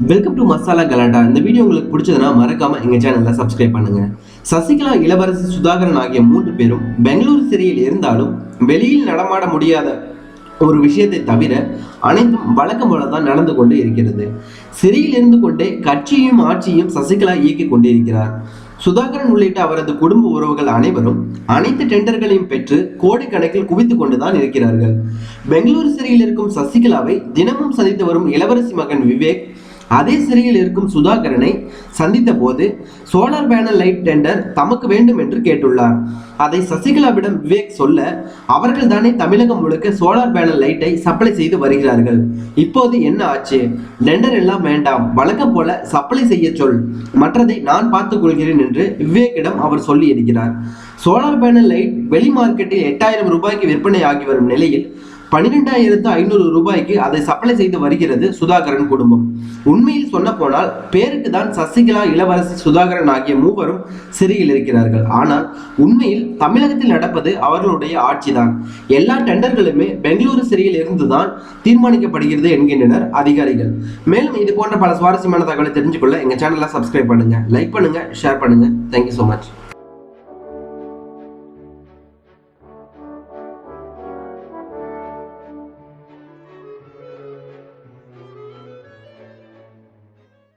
Welcome to masala கலாட்டா. இந்த video உங்களுக்கு பிடிச்சதுன்னா மறக்காம எங்க சேனலை சப்ஸ்கிரைப் பண்ணுங்க. சசிகலா, இளவரசி சுதாகரன் ஆகிய 3 பேரும் பெங்களூரு சிறையில் இருந்தாலும் வெளியில் நடமாட முடியாத ஒரு விஷயத்தை தவிர அனைத்தும் வழக்கம் போலதான் நடந்து கொண்டு இருக்கிறது. சிறையில் இருந்து கொண்டே கட்சியும் ஆட்சியும் சசிகலா இயக்கிக் கொண்டிருக்கிறார். சுதாகரன் உள்ளிட்ட அவரது குடும்ப உறவுகள் அனைவரும் அனைத்து டெண்டர்களையும் பெற்று கோடிக்கணக்கில் குவித்துக் கொண்டுதான் இருக்கிறார்கள். பெங்களூரு சிறையில் இருக்கும் சசிகலாவை தினமும் சந்தித்து வரும் இளவரசி மகன் விவேக் அதே சிறையில் இருக்கும் சுதாகரனை சந்தித்த போது சோலார் பேனல் லைட் டெண்டர் தமக்கு வேண்டும் என்று கேட்டுள்ளார். அதை சசிகலாவிடம் விவேக் சொல்ல, அவர்கள் தானே தமிழகம் முழுக்க சோலார் பேனல் லைட்டை சப்ளை செய்து வருகிறார்கள். இப்போது என்ன ஆச்சு? டெண்டர் எல்லாம் வேண்டாம், வழக்கம் போல சப்ளை செய்ய சொல், மற்றதை நான் பார்த்துக் கொள்கிறேன் என்று விவேக்கிடம் அவர் சொல்லி இருக்கிறார். சோலார் பேனல் லைட் வெளி மார்க்கெட்டில் 8000 ரூபாய்க்கு விற்பனை ஆகி வரும் நிலையில் 12,500 ரூபாய்க்கு அதை சப்ளை செய்து வருகிறது சுதாகரன் குடும்பம். உண்மையில் சொன்ன போனால் பேருக்கு தான் சசிகலா, இளவரசி சுதாகரன் ஆகிய மூவரும் சிறையில் இருக்கிறார்கள். ஆனால் உண்மையில் தமிழகத்தில் நடப்பது அவர்களுடைய ஆட்சிதான். எல்லா டெண்டர்களுமே பெங்களூரு சிறையில் இருந்துதான் தீர்மானிக்கப்படுகிறது என்கின்றனர் அதிகாரிகள். மேலும் இது போன்ற பல சுவாரஸ்யமான தகவலை தெரிஞ்சுக்கொள்ள எங்க சேனலை சப்ஸ்கிரைப் பண்ணுங்க, லைக் பண்ணுங்க, ஷேர் பண்ணுங்க. Thank you so much.